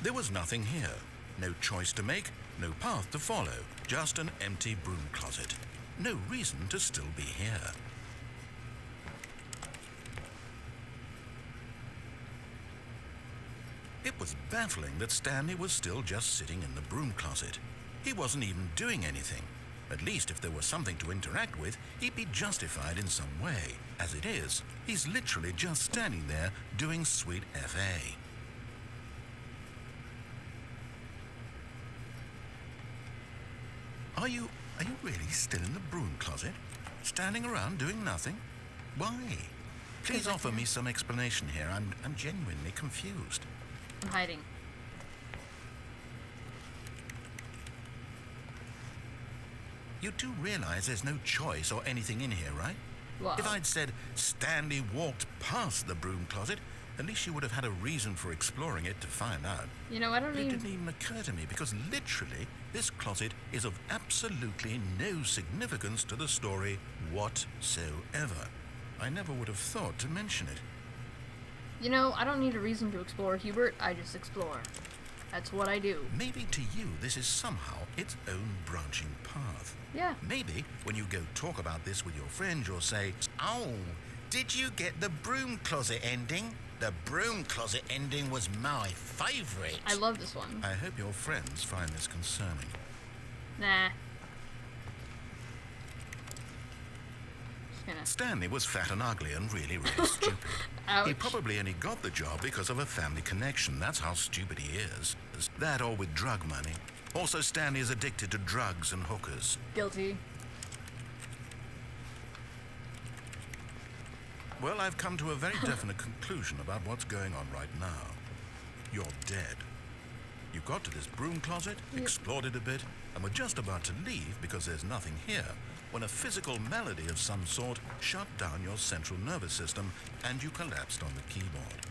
There was nothing here. No choice to make, no path to follow. Just an empty broom closet. No reason to still be here. It was baffling that Stanley was still just sitting in the broom closet. He wasn't even doing anything. At least if there was something to interact with, he'd be justified in some way. As it is, he's literally just standing there doing sweet FA. Are you really still in the broom closet? Standing around doing nothing? Why? Please offer me some explanation here. I'm genuinely confused. I'm hiding. You do realize there's no choice or anything in here, right? Wow. If I'd said Stanley walked past the broom closet, at least you would have had a reason for exploring it to find out. You know, I don't But even... it didn't even occur to me because literally this closet is of absolutely no significance to the story whatsoever. I never would have thought to mention it. You know, I don't need a reason to explore, Hubert. I just explore. That's what I do. Maybe to you this is somehow its own branching path. Yeah. Maybe when you go talk about this with your friend, you'll say, "Oh, did you get the broom closet ending? The broom closet ending was my favorite." I love this one. I hope your friends find this concerning. Nah. Just gonna... Stanley was fat and ugly and really, really stupid. Ouch. He probably only got the job because of a family connection. That's how stupid he is. That or with drug money. Also, Stanley is addicted to drugs and hookers. Guilty. Well, I've come to a very definite conclusion about what's going on right now. You're dead. You got to this broom closet, explored it a bit, and were just about to leave because there's nothing here, when a physical malady of some sort shut down your central nervous system and you collapsed on the keyboard.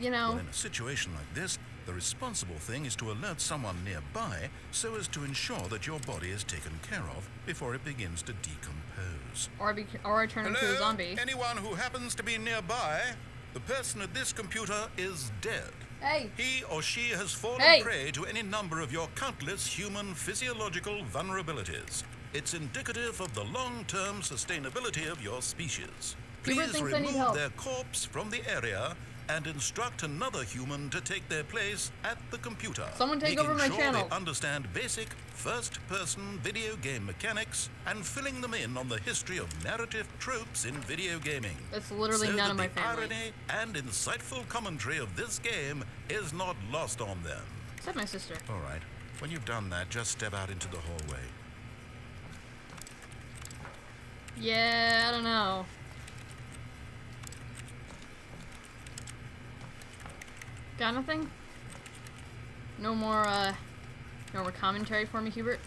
You know... Well, in a situation like this, the responsible thing is to alert someone nearby so as to ensure that your body is taken care of before it begins to decompose. Or I turn into a zombie. Anyone who happens to be nearby, the person at this computer is dead. Hey! He or she has fallen prey to any number of your countless human physiological vulnerabilities. It's indicative of the long-term sustainability of your species. Please remove their corpse from the area and instruct another human to take their place at the computer. Someone take over my channel. They understand basic first-person video game mechanics and filling them in on the history of narrative tropes in video gaming. That's literally none of my family. The irony and insightful commentary of this game is not lost on them. Except my sister. All right. When you've done that, just step out into the hallway. Yeah, I don't know. Got nothing? No more commentary for me, Hubert?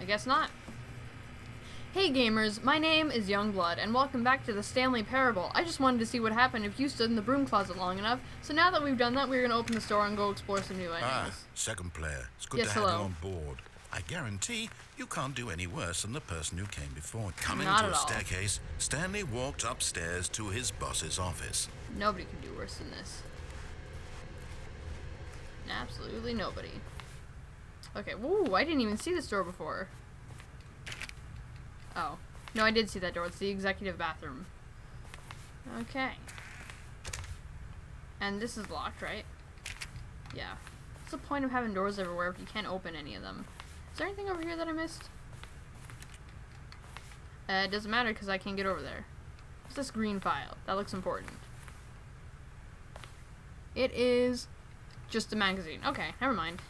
I guess not. Hey gamers, my name is Youngblood, and welcome back to the Stanley Parable. I just wanted to see what happened if you stood in the broom closet long enough, so now that we've done that, we're gonna open the store and go explore some new endings. Second player. It's good to have you on board. I guarantee you can't do any worse than the person who came before. Coming to a staircase, Stanley walked upstairs to his boss's office. Nobody can do worse than this. Absolutely nobody. Okay, woo, I didn't even see this door before. Oh. No, I did see that door. It's the executive bathroom. Okay. And this is locked, right? Yeah. What's the point of having doors everywhere if you can't open any of them? Is there anything over here that I missed? It doesn't matter because I can't get over there. What's this green file? That looks important. It is just a magazine. Okay, never mind.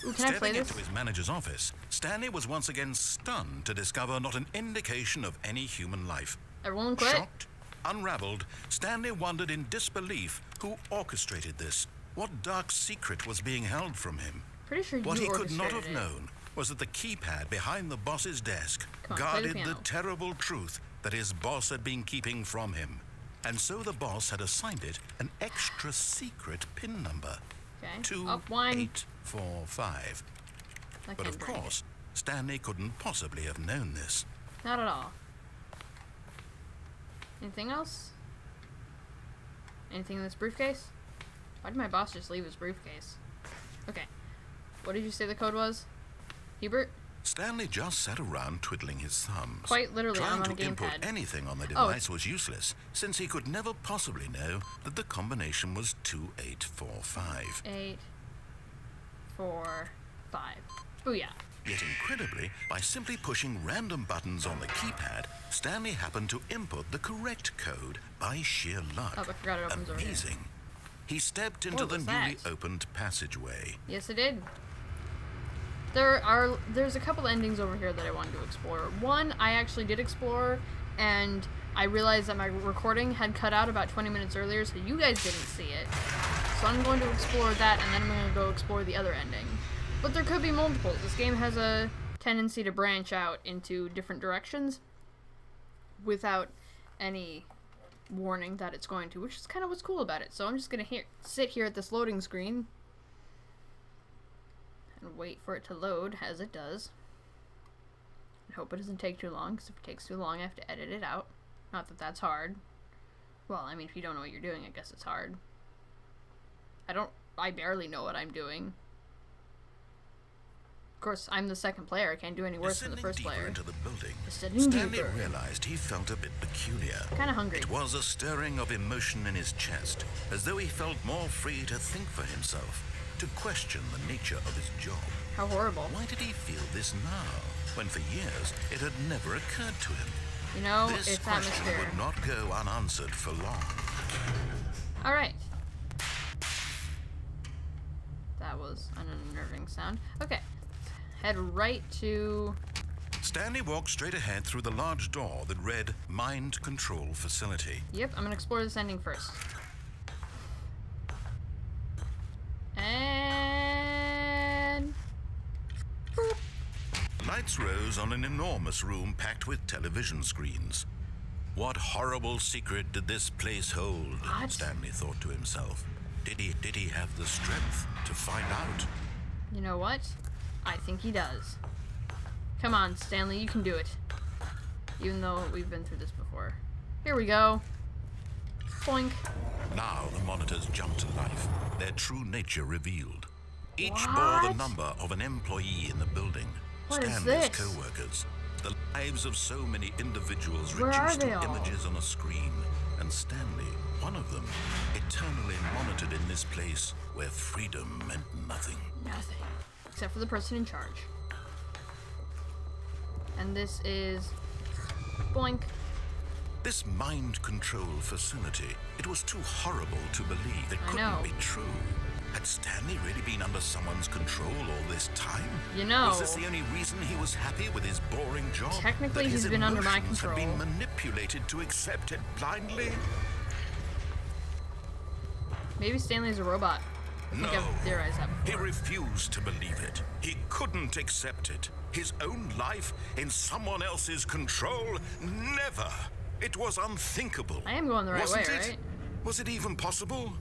Ooh, can I play this? Stepping into his manager's office, Stanley was once again stunned to discover not an indication of any human life. Everyone quit? Shocked, unraveled, Stanley wondered in disbelief who orchestrated this. What dark secret was being held from him? Pretty sure you What he could not orchestrated have known was that the keypad behind the boss's desk Come on, guarded play the terrible truth that his boss had been keeping from him. And so the boss had assigned it an extra secret PIN number. Okay. 2845. But of course, Stanley couldn't possibly have known this. Not at all. Anything else? Anything in this briefcase? Why did my boss just leave his briefcase? Okay. What did you say the code was? Hubert? Stanley just sat around twiddling his thumbs. Quite literally, I'm Trying on a to input gamepad. anything on the device was useless, since he could never possibly know that the combination was 2845. 8, 4, 5. Booyah. Yet incredibly, by simply pushing random buttons on the keypad, Stanley happened to input the correct code by sheer luck. Oh, I forgot it opens over here. Amazing. He stepped into What the was newly that? opened passageway. Yes, it did. There's a couple endings over here that I wanted to explore. One, I actually did explore, and I realized that my recording had cut out about 20 minutes earlier, so you guys didn't see it. So I'm going to explore that, and then I'm going to go explore the other ending. But there could be multiples. This game has a tendency to branch out into different directions without any warning that it's going to, which is kind of what's cool about it. So I'm just going to sit here at this loading screen and wait for it to load, as it does. I hope it doesn't take too long, because if it takes too long, I have to edit it out. Not that that's hard. Well, I mean, if you don't know what you're doing, I guess it's hard. I barely know what I'm doing. Of course, I'm the second player. I can't do any worse than the first player. Into the building, Descending Stanley deeper. realized he felt a bit peculiar. Kind of hungry. It was a stirring of emotion in his chest, as though he felt more free to think for himself, to question the nature of his job. How horrible. Why did he feel this now, when for years it had never occurred to him? You know, This it's question atmosphere. would not go unanswered for long. Alright. That was an unnerving sound. Okay. Head right to... Stanley walked straight ahead through the large door that read Mind Control Facility. Yep, I'm gonna explore this ending first. And... boop. Lights rose on an enormous room packed with television screens. What horrible secret did this place hold? What? Stanley thought to himself. Did he have the strength to find out? You know what? I think he does. Come on, Stanley, you can do it. Even though we've been through this before. Here we go. Boink. Now the monitors jumped to life, their true nature revealed. Each bore What? the number of an employee in the building. What is Stanley's this? co-workers. The lives of so many individuals Where are reduced they to all? images on a screen. And Stanley, one of them, eternally monitored in this place where freedom meant nothing. Nothing. Except for the person in charge. And this is... boink. This mind control facility, it was too horrible to believe. It I know. couldn't be true. Had Stanley really been under someone's control all this time? You know... Was this the only reason he was happy with his boring job? Technically, That his he's been under my emotions control. had been manipulated to accept it blindly? Maybe Stanley's a robot. I think No. I've theorized that He before. refused to believe it. He couldn't accept it. His own life in someone else's control? Never. It was unthinkable. I am going the right Wasn't way, it? right? Was it even possible?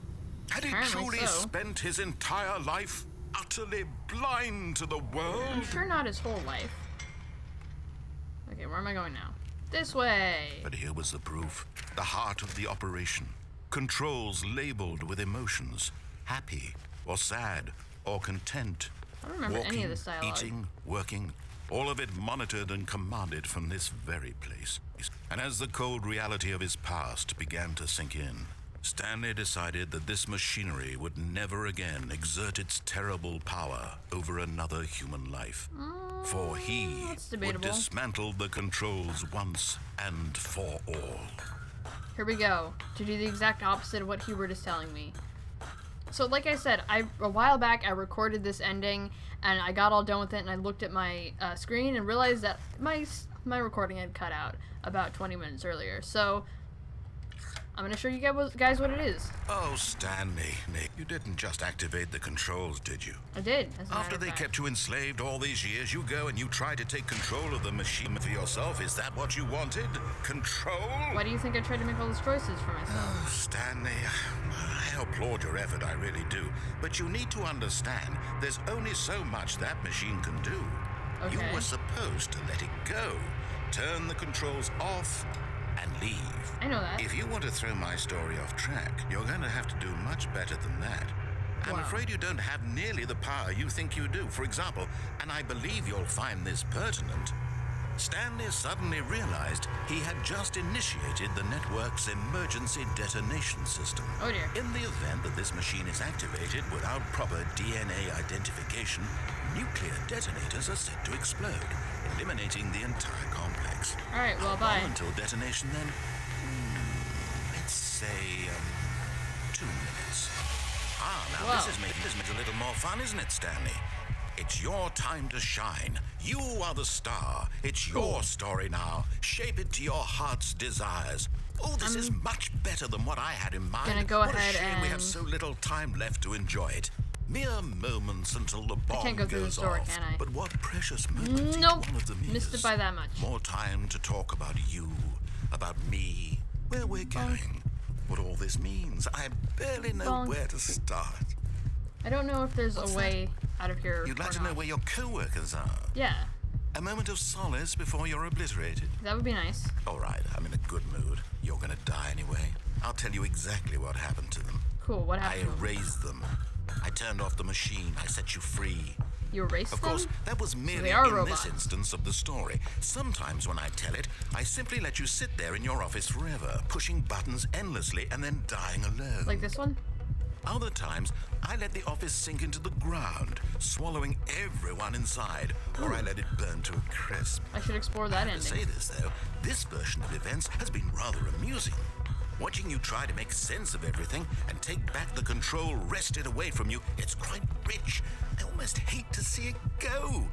Had he Apparently truly so. spent his entire life utterly blind to the I'm world? sure not his whole life. Okay, where am I going now? This way! But here was the proof. The heart of the operation. Controls labeled with emotions. Happy, or sad, or content. I don't remember Walking, any of this dialogue. eating, working, all of it monitored and commanded from this very place. And as the cold reality of his past began to sink in, Stanley decided that this machinery would never again exert its terrible power over another human life. For he that's would debatable. dismantle the controls once and for all. Here we go. To do the exact opposite of what Hubert is telling me. So, like I said, a while back I recorded this ending, and I got all done with it, and I looked at my screen and realized that my recording had cut out about 20 minutes earlier. So, I'm gonna show you guys what it is. Oh, Stanley, Nick, you didn't just activate the controls, did you? I did. As a matter After of they fact. kept you enslaved all these years, you go and you try to take control of the machine for yourself. Is that what you wanted? Control? Why do you think I tried to make all those choices for myself? Oh, Stanley, I applaud your effort, I really do. But you need to understand, there's only so much that machine can do. Okay. You were supposed to let it go. Turn the controls off and leave. I know that. If you want to throw my story off track, you're going to have to do much better than that. I'm afraid you don't have nearly the power you think you do. For example, and I believe you'll find this pertinent, Stanley suddenly realized he had just initiated the network's emergency detonation system. Oh dear. In the event that this machine is activated without proper DNA identification, nuclear detonators are set to explode, eliminating the entire complex. Alright, well, How long bye. until detonation then? Let's say 2 minutes. Now Whoa. this is making this a little more fun, isn't it, Stanley? It's your time to shine. You are the star. It's your story now. Shape it to your heart's desires. Oh, this is much better than what I had in mind. Gonna go what ahead a shame we have and- so little time left to enjoy it. Mere moments until the bomb can't go through goes this door, off. can I? But what precious moments Nope. each one of them is. Missed it by that much. More time to talk about you, about me, where we're going, what all this means. I barely know Bonk. where to start. I don't know if there's What's a way out of here. You'd like or to know not. where your co-workers are. Yeah, A moment of solace before you're obliterated. that would be nice. All right, I'm in a good mood. You're gonna die anyway. I'll tell you exactly what happened to them. Cool, what I happened? to 'em? erased them. I turned off the machine. I set you free. You erased Of them? course, that was merely are in robots. this instance of the story. Sometimes when I tell it, I simply let you sit there in your office forever, pushing buttons endlessly and then dying alone. Like this one? Other times, I let the office sink into the ground, swallowing everyone inside, or I let it burn to a crisp. I should explore that I have to ending. say this, though, this version of events has been rather amusing. Watching you try to make sense of everything and take back the control wrested away from you, it's quite rich. I almost hate to see it go.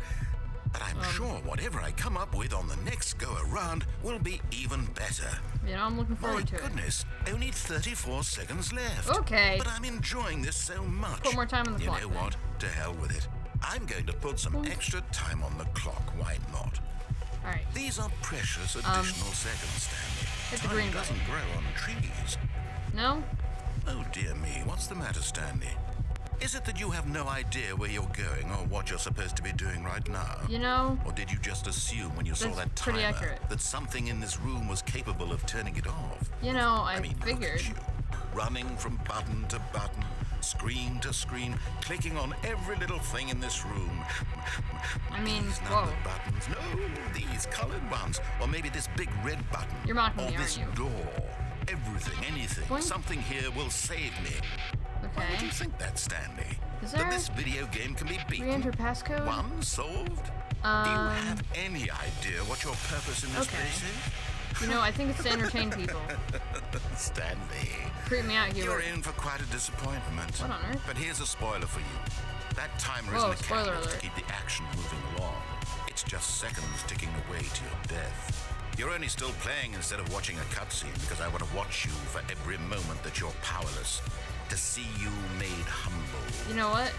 But I'm sure whatever I come up with on the next go-around will be even better. You know, I'm looking My forward to it. goodness, only 34 seconds left. Okay. But I'm enjoying this so much. Put more time on the clock, You know then. what? To hell with it. I'm going to put some extra time on the clock. Why not? Alright. These are precious additional seconds, Stanley. Hit the Time green doesn't grow on trees. No? Oh dear me, what's the matter, Stanley? Is it that you have no idea where you're going or what you're supposed to be doing right now? You know, Or did you just assume when you saw That's that pretty timer accurate. that something in this room was capable of turning it off? I Look figured. at you, running from button to button, screen to screen, clicking on every little thing in this room. I mean, These whoa. numbered buttons, no, these colored ones, or maybe this big red button, You're mocking or me, this aren't you? door. Everything, anything, Boing. something here will save me. Why would you Okay. think that, Stanley? Is That there this video game can be beaten? re-enter passcode? One solved? Do you have any idea what your purpose in this Okay. place is? You know, I think it's to entertain people. Stanley, Creep me out, you're Hubert. in for quite a disappointment. What on earth? But here's a spoiler for you. That timer Whoa, isn't a spoiler catalyst to alert. keep the action moving along. It's just seconds ticking away to your death. You're only still playing instead of watching a cutscene because I want to watch you for every moment that you're powerless. To see you made humble. You know what?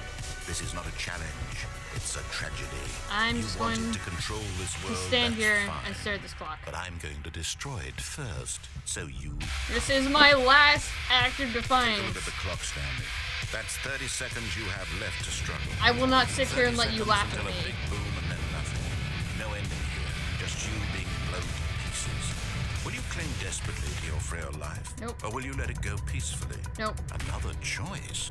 This is not a challenge. It's a tragedy. I'm you just wanted going to control this To world. stand that's here fine. and stare at this clock. But I'm going to destroy it first. So you This is my last act of take a defiance. look at the clock, Stanley. That's 30 seconds you have left to struggle. I will not sit here and 30 let you seconds laugh at until a me. big boom and then nothing. No ending here. Just you being blown to pieces. Will you cling desperately to your frail life? Nope. Or will you let it go peacefully? Nope. Another choice.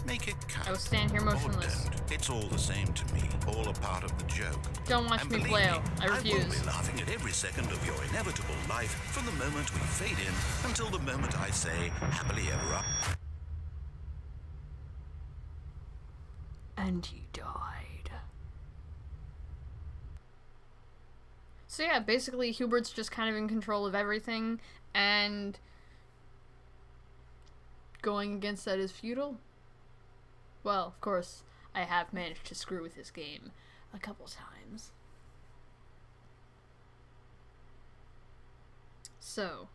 Make it count. I will stand here Or motionless. don't. It's all the same to me. All a part of the joke. Don't watch And me believe flail. me, I will refuse. be laughing at every second of your inevitable life from the moment we fade in until the moment I say happily ever after. And he died. So yeah, basically Hubert's just kind of in control of everything, and going against that is futile. Well, of course, I have managed to screw with this game a couple times. So,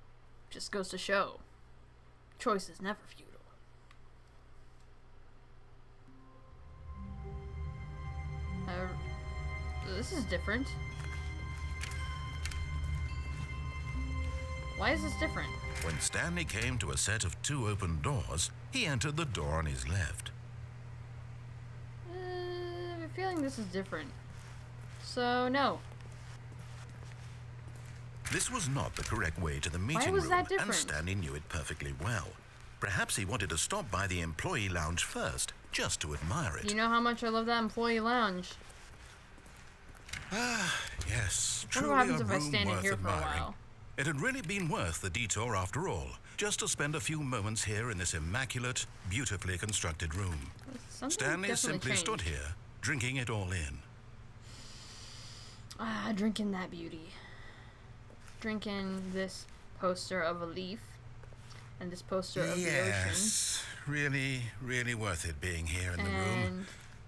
just goes to show, choice is never futile. This is different. Why is this different? When Stanley came to a set of 2 open doors, he entered the door on his left. I have a feeling this is different. So, no. This was not the correct way to the meeting was room, that different? and Stanley knew it perfectly well. Perhaps he wanted to stop by the employee lounge first, just to admire it. You know how much I love that employee lounge. Ah, yes, What truly a happens if I room stand in worth here for a admiring. while? It had really been worth the detour after all, just to spend a few moments here in this immaculate, beautifully constructed room. Something Stanley definitely simply changed. stood here, drinking it all in. Ah, drinking that beauty. Drinking this poster of a leaf and this poster of the ocean. Yes, really worth it being here in the room. And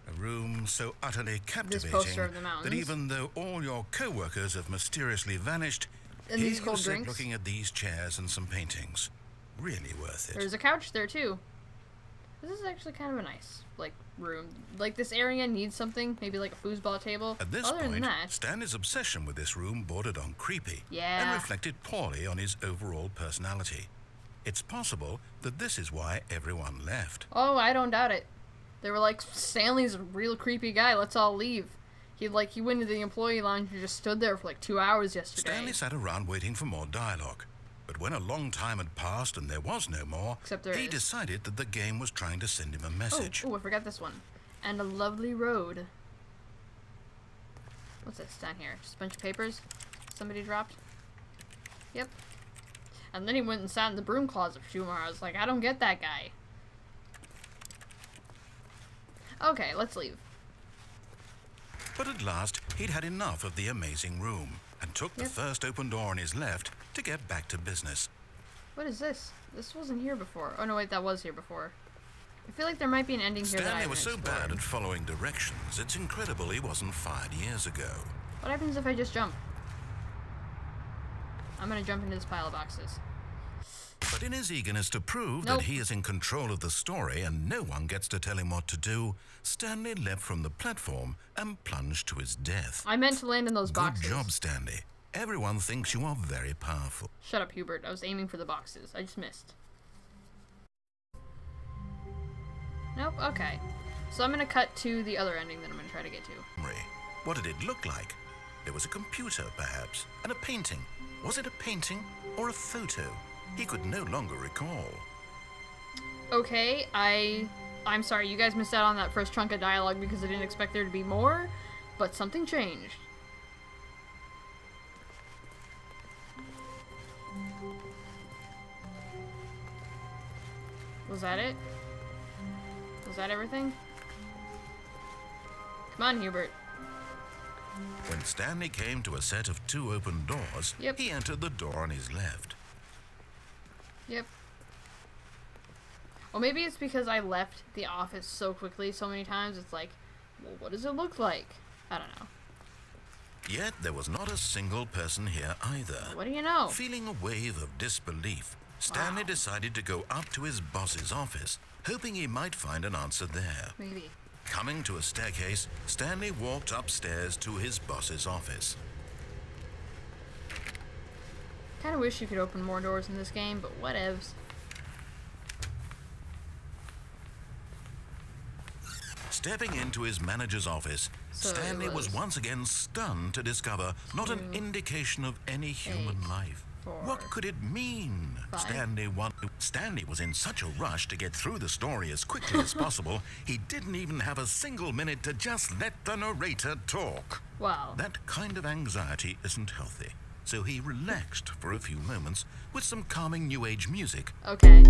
A room so utterly captivating poster of the that mountains. even though all your co-workers have mysteriously vanished, And here these you cold sit drinks. looking at these chairs and some paintings. Really worth it. There's a couch there too. This is actually kind of a nice, like, room. Like, this area needs something, maybe like a foosball table. At this Other than point, that, Stanley's obsession with this room bordered on creepy and yeah. reflected poorly on his overall personality. It's possible that this is why everyone left. Oh, I don't doubt it. They were like, Stanley's a real creepy guy. Let's all leave. He went into the employee lounge and just stood there for like 2 hours yesterday. Stanley sat around waiting for more dialogue. But when a long time had passed and there was no more, Except there he is. decided that the game was trying to send him a message. Oh, I forgot this one. And a lovely road. What's this down here? Just a bunch of papers somebody dropped? Yep. And then he went and sat in the broom closet for 2 more hours. Like, I don't get that guy. Okay, let's leave. But at last, he'd had enough of the amazing room and took the Yep. first open door on his left to get back to business. What is this? This wasn't here before. Oh, no, wait, that was here before. I feel like there might be an ending here that I Stanley haven't was so explored. bad at following directions, it's incredible he wasn't fired years ago. What happens if I just jump? I'm gonna jump into this pile of boxes. But in his eagerness to prove Nope. that he is in control of the story and no one gets to tell him what to do, Stanley leapt from the platform and plunged to his death. I meant to land in those Good boxes. job, Stanley. Everyone thinks you are very powerful. Shut up, Hubert. I was aiming for the boxes. I just missed. Nope, okay. So I'm gonna cut to the other ending that I'm gonna try to get to. What did it look like? There was a computer, perhaps, and a painting. Was it a painting or a photo? He could no longer recall. Okay, I'm sorry, you guys missed out on that first chunk of dialogue because I didn't expect there to be more, but something changed. Was that it? Was that everything? Come on, Hubert. When Stanley came to a set of 2 open doors, Yep. he entered the door on his left. Yep. Or maybe it's because I left the office so quickly so many times, it's like, well, what does it look like? I don't know. Yet there was not a single person here either. What do you know? Feeling a wave of disbelief, Stanley Wow. decided to go up to his boss's office, hoping he might find an answer there. Maybe. Coming to a staircase, Stanley walked upstairs to his boss's office. Kinda wish you could open more doors in this game, but whatevs. Stepping into his manager's office, So it Stanley was was once again stunned to discover not an 2, indication of any human 8, life. 4, What could it mean? 5. Stanley was in such a rush to get through the story as quickly as possible, he didn't even have a single minute to just let the narrator talk. Wow. That kind of anxiety isn't healthy, so he relaxed for a few moments with some calming New Age music. Okay.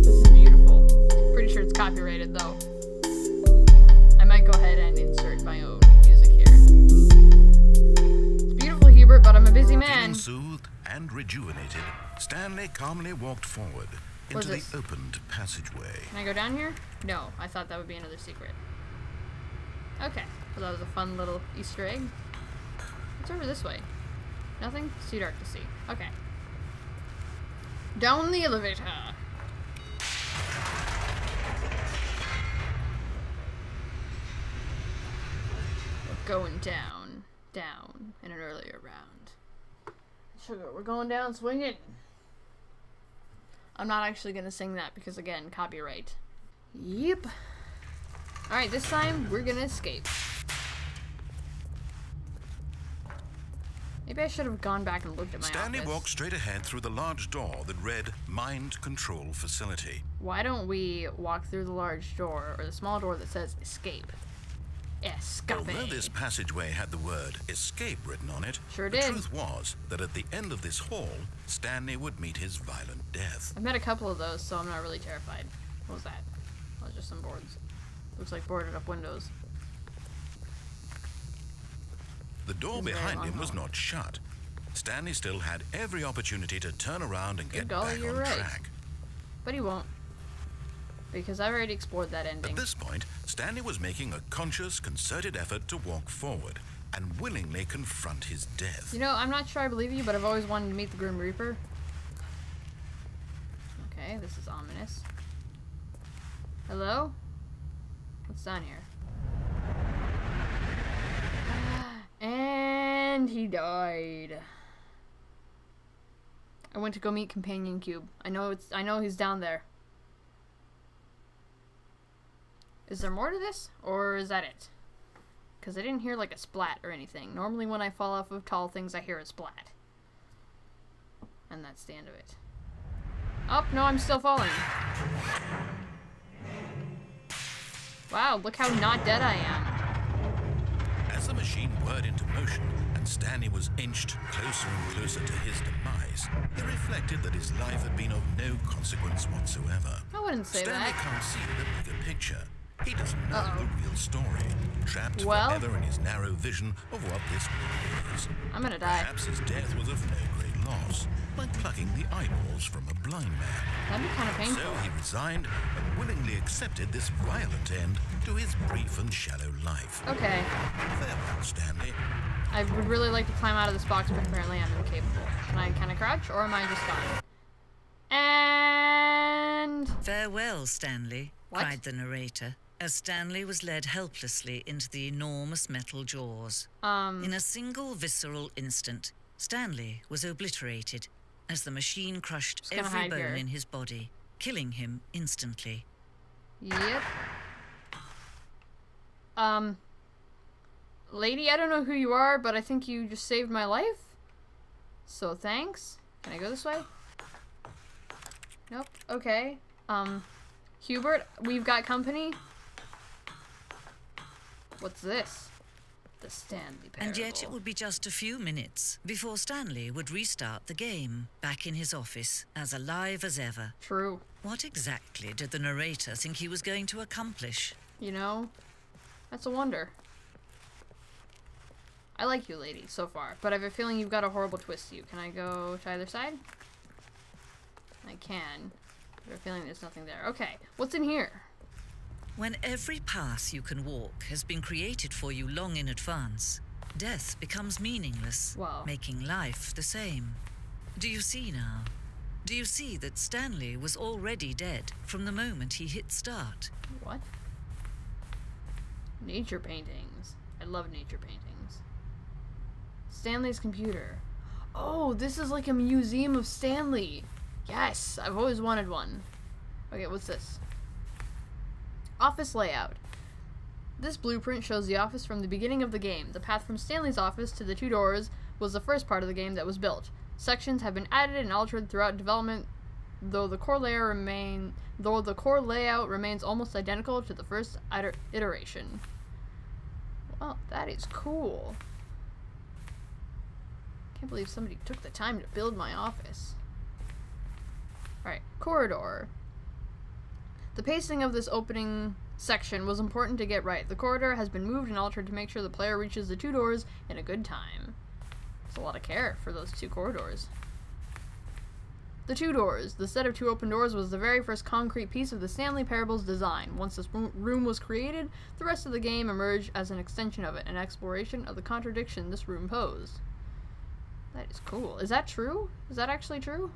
This is beautiful. Pretty sure it's copyrighted though. I might go ahead and insert my own music here. It's beautiful, Hubert, but I'm a busy man. Feeling soothed and rejuvenated, Stanley calmly walked forward What's into this? the opened passageway. Can I go down here? No, I thought that would be another secret. Okay, well that was a fun little Easter egg. What's over this way? Nothing? It's too dark to see. Okay. Down the elevator. We're going down. Down in an earlier round. Sugar, we're going down swinging. I'm not actually gonna sing that because, again, copyright. Yep. Alright, this time we're gonna escape. Maybe I should have gone back and looked at my Stanley office. walked straight ahead through the large door that read Mind Control Facility. Why don't we walk through the large door, or the small door that says Escape? Escape. Although this passageway had the word escape written on it, Sure the did. truth was that at the end of this hall, Stanley would meet his violent death. I've met a couple of those, so I'm not really terrified. What was that? Oh, it's just some boards. Looks like boarded up windows. The door It's a very behind long him was hall. not shut. Stanley still had every opportunity to turn around and get golly, back you're on right. track. But he won't. Because I've already explored that ending. At this point, Stanley was making a conscious, concerted effort to walk forward and willingly confront his death. You know, I'm not sure I believe you, but I've always wanted to meet the Grim Reaper. Okay, this is ominous. Hello? What's down here? And he died. I went to go meet Companion Cube. I know he's down there. Is there more to this? Or is that it? Because I didn't hear like a splat or anything. Normally when I fall off of tall things, I hear a splat. And that's the end of it. Oh, no, I'm still falling. Wow, look how not dead I am. As the machine whirred into motion and Stanley was inched closer and closer to his demise, he reflected that his life had been of no consequence whatsoever. I wouldn't say Stanley that. can't see the bigger picture. He doesn't know the real story, trapped Well? forever in his narrow vision of what this world is. I'm gonna die. Perhaps his death was of no great loss, like plucking the eyeballs from a blind man. That'd be kind of painful. So he resigned and willingly accepted this violent end to his brief and shallow life. Okay. Farewell, Stanley. I would really like to climb out of this box, but apparently I'm incapable. Can I kind of crouch, or am I just gone? And... Farewell, Stanley, What? cried the narrator, as Stanley was led helplessly into the enormous metal jaws. In a single visceral instant, Stanley was obliterated as the machine crushed Just gonna every hide bone here. in his body, killing him instantly. Yep. Lady, I don't know who you are, but I think you just saved my life. So thanks. Can I go this way? Nope. Okay. Hubert, we've got company. What's this? The Stanley Parable. And yet it would be just a few minutes before Stanley would restart the game, back in his office, as alive as ever. True. What exactly did the narrator think he was going to accomplish? You know, that's a wonder. I like you, lady, so far, but I have a feeling you've got a horrible twist to you. Can I go to either side? I can. I have a feeling there's nothing there. Okay, what's in here? When every path you can walk has been created for you long in advance, death becomes meaningless, Wow. making life the same. Do you see now? Do you see that Stanley was already dead from the moment he hit start? What? Nature paintings. I love nature paintings. Stanley's computer. Oh, this is like a museum of Stanley. Yes, I've always wanted one. Okay, what's this? Office layout. This blueprint shows the office from the beginning of the game. The path from Stanley's office to the two doors was the first part of the game that was built. Sections have been added and altered throughout development, though the core layout remains almost identical to the first iteration. Well, that is cool. Can't believe somebody took the time to build my office. Alright, corridor. The pacing of this opening section was important to get right. The corridor has been moved and altered to make sure the player reaches the two doors in a good time. It's a lot of care for those two corridors. The two doors. The set of two open doors was the very first concrete piece of the Stanley Parable's design. Once this room was created, the rest of the game emerged as an extension of it, an exploration of the contradiction this room posed. That is cool. Is that true? Is that actually true?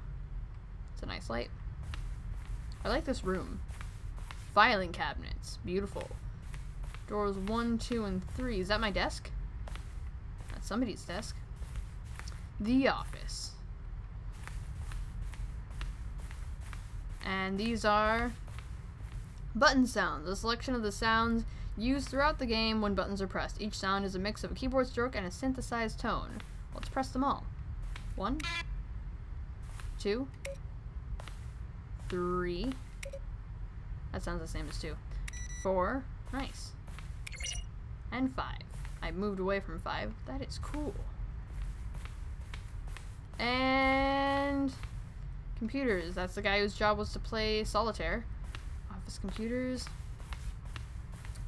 It's a nice light. I like this room. Filing cabinets. Beautiful. Doors 1, 2, and 3. Is that my desk? That's somebody's desk. The office. And these are button sounds. A selection of the sounds used throughout the game when buttons are pressed. Each sound is a mix of a keyboard stroke and a synthesized tone. Let's press them all. 1, 2, 3. That sounds the same as 2. 4. Nice. And 5. I moved away from 5. That is cool. And computers. That's the guy whose job was to play solitaire. Office computers.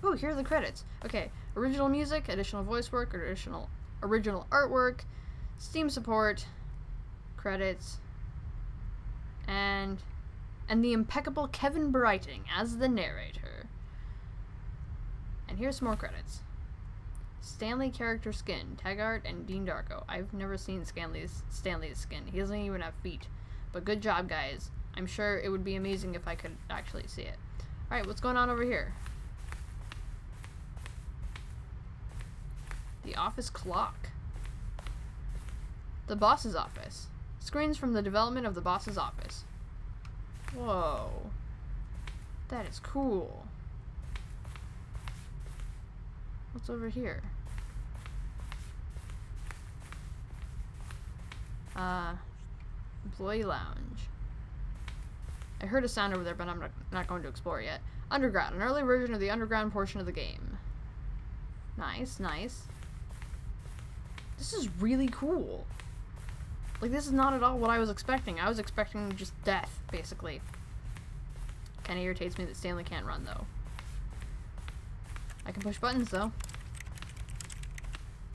Oh, here are the credits. Okay, original music, additional voice work, original artwork, Steam support, credits, and the impeccable Kevin Brighting as the narrator. And here's some more credits. Stanley character skin, tag art, and Dean Darko. I've never seen Stanley's skin. He doesn't even have feet. But good job, guys. I'm sure it would be amazing if I could actually see it. Alright, what's going on over here? The office clock. The boss's office. Screens from the development of the boss's office. Whoa. That is cool. What's over here? Employee lounge. I heard a sound over there, but I'm not going to explore it yet. Underground, an early version of the underground portion of the game. Nice, nice. This is really cool. Like, this is not at all what I was expecting. I was expecting just death, basically. Kinda irritates me that Stanley can't run, though. I can push buttons, though.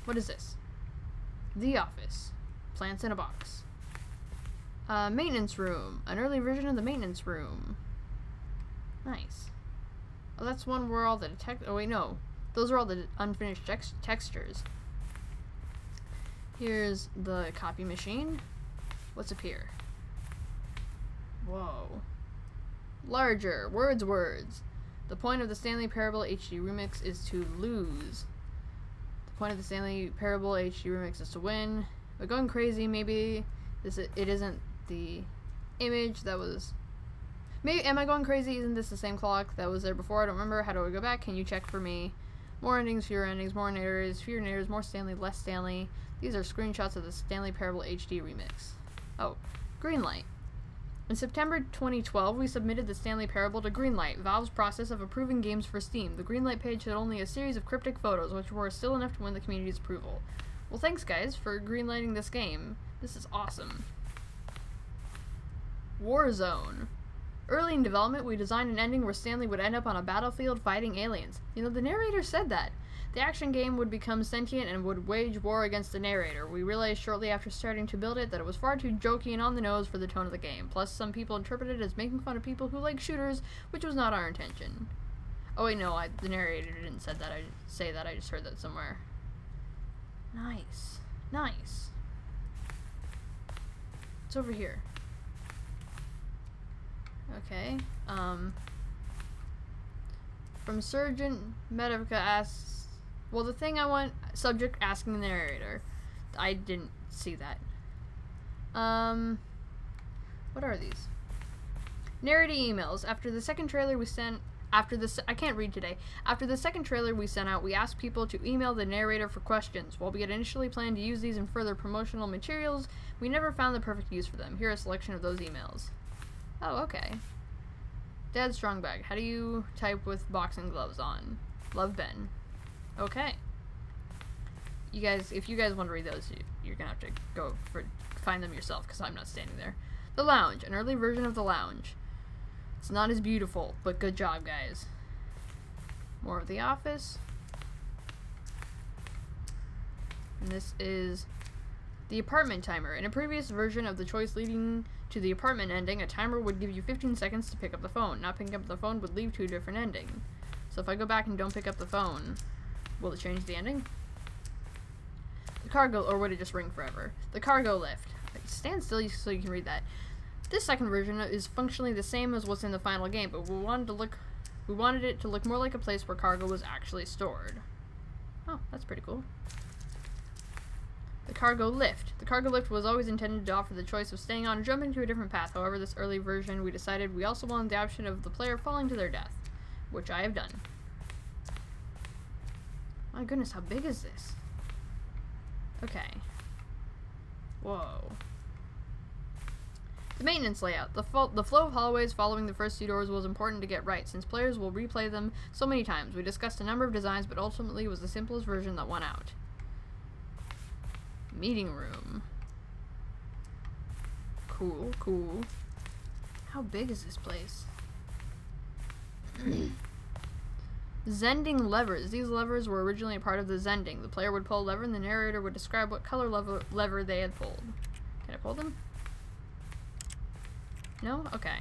What is this? The office. Plants in a box. Maintenance room. An early version of the maintenance room. Nice. Oh, that's one where all the oh wait, no. Those are all the unfinished textures. Here's the copy machine. What's up here? Whoa. Larger. Words. The point of the Stanley Parable HD Remix is to lose. The point of the Stanley Parable HD Remix is to win. But going crazy, maybe it isn't the image that was... Maybe, am I going crazy? Isn't this the same clock that was there before? I don't remember. How do I go back? Can you check for me? More endings, fewer endings, more narrators, fewer narrators, more Stanley, less Stanley. These are screenshots of the Stanley Parable HD Remix. Oh, Greenlight. In September 2012, we submitted the Stanley Parable to Greenlight, Valve's process of approving games for Steam. The Greenlight page had only a series of cryptic photos, which were still enough to win the community's approval. Well, thanks, guys, for greenlighting this game. This is awesome. Warzone. Early in development, we designed an ending where Stanley would end up on a battlefield fighting aliens. You know, the narrator said that. The action game would become sentient and would wage war against the narrator. We realized shortly after starting to build it that it was far too jokey and on the nose for the tone of the game. Plus, some people interpreted it as making fun of people who like shooters, which was not our intention. Oh wait, no, the narrator didn't say that. I just heard that somewhere. Nice. Nice. It's over here. Okay. From Surgeon Medica asks, well, the thing I want, subject asking the narrator. I didn't see that. What are these? Narrating emails. After the second trailer we sent, I can't read today. After the second trailer we sent out, we asked people to email the narrator for questions. While we had initially planned to use these in further promotional materials, we never found the perfect use for them. Here are a selection of those emails. Oh, okay. Dad Strong Bag. How do you type with boxing gloves on? Love, Ben. Okay. You guys, if you guys want to read those, you're gonna have to find them yourself, because I'm not standing there. The Lounge. An early version of The Lounge. It's not as beautiful, but good job, guys. More of The Office. And this is the apartment timer. In a previous version of the choice leading to the apartment ending, a timer would give you 15 seconds to pick up the phone. Not picking up the phone would lead to a different ending. So if I go back and don't pick up the phone, will it change the ending? The cargo, or would it just ring forever? The cargo lift. Stand still so you can read that. This second version is functionally the same as what's in the final game, but we wanted it to look more like a place where cargo was actually stored. Oh, that's pretty cool. The cargo lift. The cargo lift was always intended to offer the choice of staying on or jumping to a different path. However, this early version, we decided we also wanted the option of the player falling to their death, which I have done. My goodness, how big is this? Okay. Whoa. The maintenance layout. The flow of hallways following the first two doors was important to get right, since players will replay them so many times. We discussed a number of designs, but ultimately it was the simplest version that won out. Meeting room. Cool, cool. How big is this place? Zending levers. These levers were originally a part of the Zending. The player would pull a lever and the narrator would describe what color lever they had pulled. Can I pull them? No? Okay.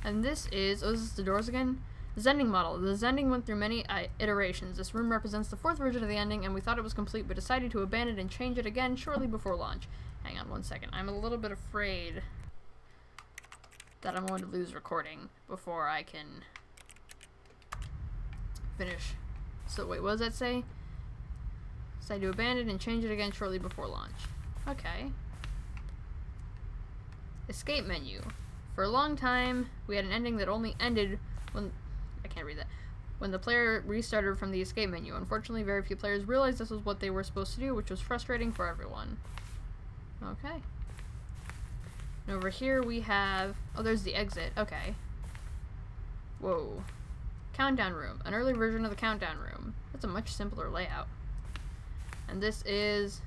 And this is... Oh, is this the doors again? Zending model. The Zending went through many iterations. This room represents the fourth version of the ending, and we thought it was complete, but decided to abandon and change it again shortly before launch. Hang on one second. I'm a little bit afraid that I'm going to lose recording before I can finish. So wait, what does that say? Decided to abandon and change it again shortly before launch. Okay. Escape menu. For a long time, we had an ending that only ended when... I can't read that. When the player restarted from the escape menu. Unfortunately, very few players realized this was what they were supposed to do, which was frustrating for everyone. Okay. And over here we have... Oh, there's the exit. Okay. Whoa. Countdown room. An early version of the countdown room. That's a much simpler layout. And this is...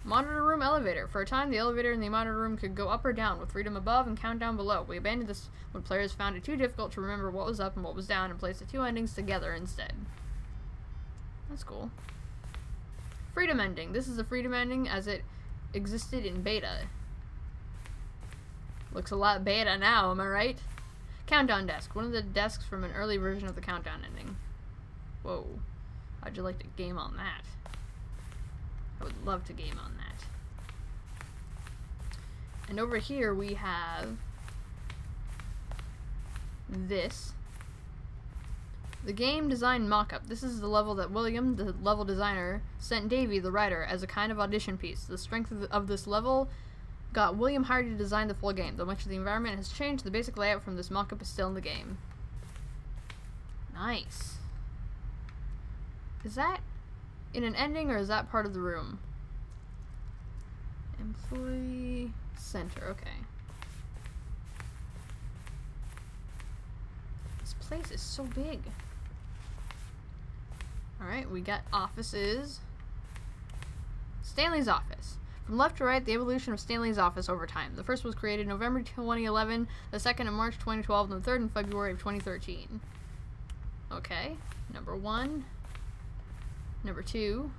Monitor room elevator. For a time, the elevator in the monitor room could go up or down, with freedom above and countdown below. We abandoned this when players found it too difficult to remember what was up and what was down, and placed the two endings together instead. That's cool. Freedom ending. This is a freedom ending as it existed in beta. Looks a lot beta now, am I right? Countdown desk. One of the desks from an early version of the countdown ending. Whoa. How'd you like to game on that? I would love to game on that. And over here we have this. The game design mock-up. This is the level that William, the level designer, sent Davey, the writer, as a kind of audition piece. The strength of this level got William hired to design the full game. Though much of the environment has changed, the basic layout from this mock-up is still in the game. Nice. Is that in an ending, or is that part of the room? Employee center, okay. This place is so big. Alright, we got offices. Stanley's office. From left to right, the evolution of Stanley's office over time. The first was created in November 2011, the second in March 2012, and the third in February of 2013. Okay, number 1. Number 2,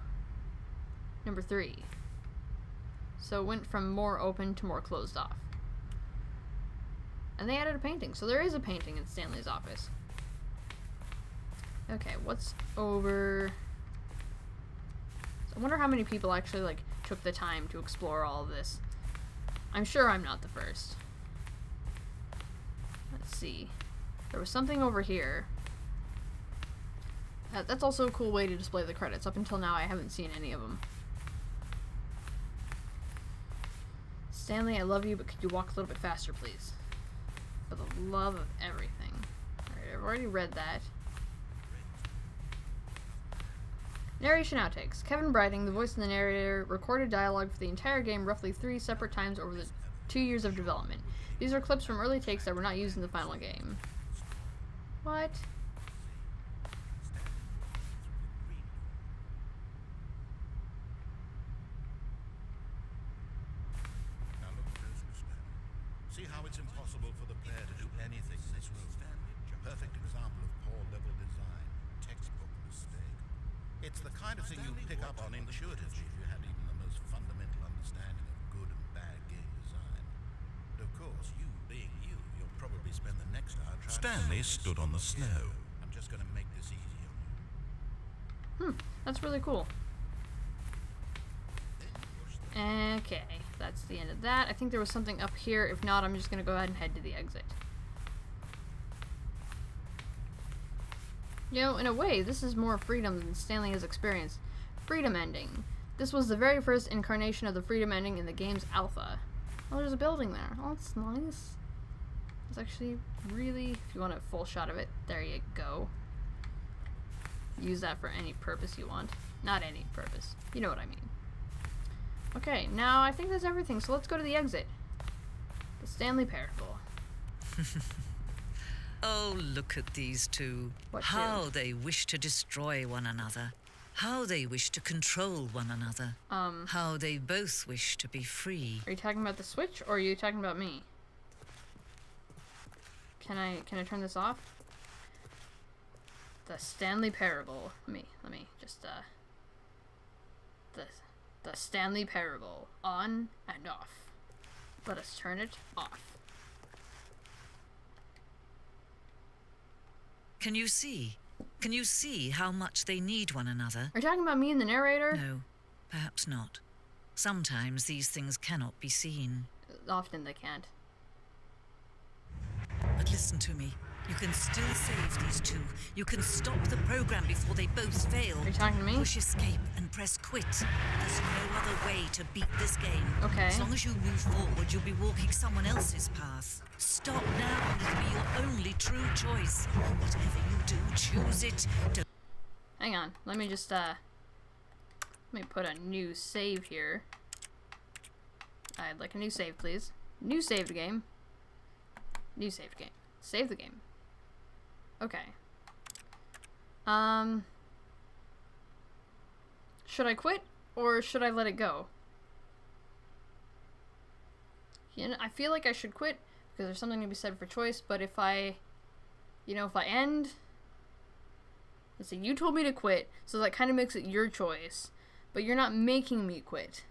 number 3. So it went from more open to more closed off. And they added a painting, so there is a painting in Stanley's office. Okay, what's over... So I wonder how many people actually, like, took the time to explore all of this. I'm sure I'm not the first. Let's see. There was something over here. That's also a cool way to display the credits. Up until now, I haven't seen any of them. Stanley, I love you, but could you walk a little bit faster, please? For the love of everything. Alright, I've already read that. Narration outtakes. Kevin Brighting, the voice of the narrator, recorded dialogue for the entire game roughly 3 separate times over the 2 years of development. These are clips from early takes that were not used in the final game. What? See how it's impossible for the player to do anything in this room. Perfect example of poor level design. Textbook mistake. It's the kind of thing you'd pick up on intuitively if you had even the most fundamental understanding of good and bad game design. But of course, you being you, you'll probably spend the next hour trying Stanley stood on the snow. I'm just going to make this easy on you. That's really cool. Okay, that's the end of that. I think there was something up here. If not, I'm just going to go ahead and head to the exit. You know, in a way, this is more freedom than Stanley has experienced. Freedom ending. This was the very first incarnation of the freedom ending in the game's alpha. Oh, there's a building there. Oh, that's nice. It's actually really, if you want a full shot of it, there you go. Use that for any purpose you want. Not any purpose. You know what I mean. Okay, now I think that's everything, so let's go to the exit. The Stanley Parable. Oh, look at these two. How they wish to destroy one another. How they wish to control one another. How they both wish to be free. Are you talking about the Switch, or are you talking about me? Can I turn this off? The Stanley Parable. Let me just the Stanley Parable on and off. Let us turn it off. Can you see? Can you see how much they need one another? Are you talking about me and the narrator? No, perhaps not. Sometimes these things cannot be seen. Often they can't. But listen to me. You can still save these two. You can stop the program before they both fail. Are you talking to me? Push escape and press quit. There's no other way to beat this game. Okay. As long as you move forward, you'll be walking someone else's path. Stop now. It'll be your only true choice. Whatever you do, choose it. Hang on. Let me just, let me put a new save here. I'd like a new save, please. New saved game. New saved game. Save the game. Okay. Should I quit or should I let it go? You know, I feel like I should quit because there's something to be said for choice, but if I, you know, if I end, let's see, you told me to quit, so that kind of makes it your choice, but you're not making me quit.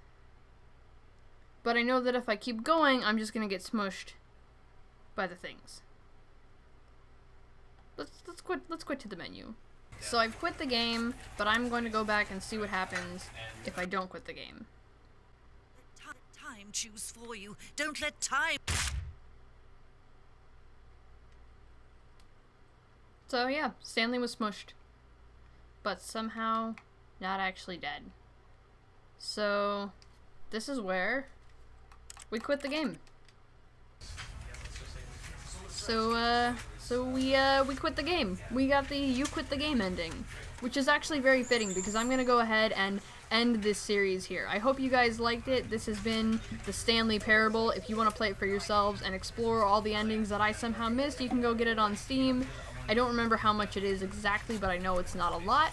But I know that if I keep going, I'm just gonna get smushed by the things. Let's quit to the menu. So I've quit the game, but I'm going to go back and see what happens if I don't quit the game. Let time choose for you. Don't let time. So yeah, Stanley was smushed, but somehow not actually dead. So this is where we quit the game. So we quit the game. We got the you quit the game ending, which is actually very fitting because I'm gonna go ahead and end this series here. I hope you guys liked it. This has been the Stanley Parable. If you want to play it for yourselves and explore all the endings that I somehow missed, you can go get it on Steam. I don't remember how much it is exactly, but I know it's not a lot,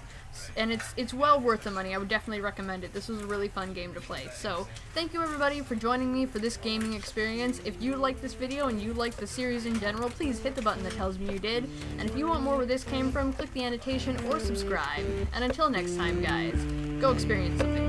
and it's well worth the money. I would definitely recommend it. This was a really fun game to play. So, thank you everybody for joining me for this gaming experience. If you liked this video and you liked the series in general, please hit the button that tells me you did. And if you want more where this came from, click the annotation or subscribe. And until next time, guys, go experience something.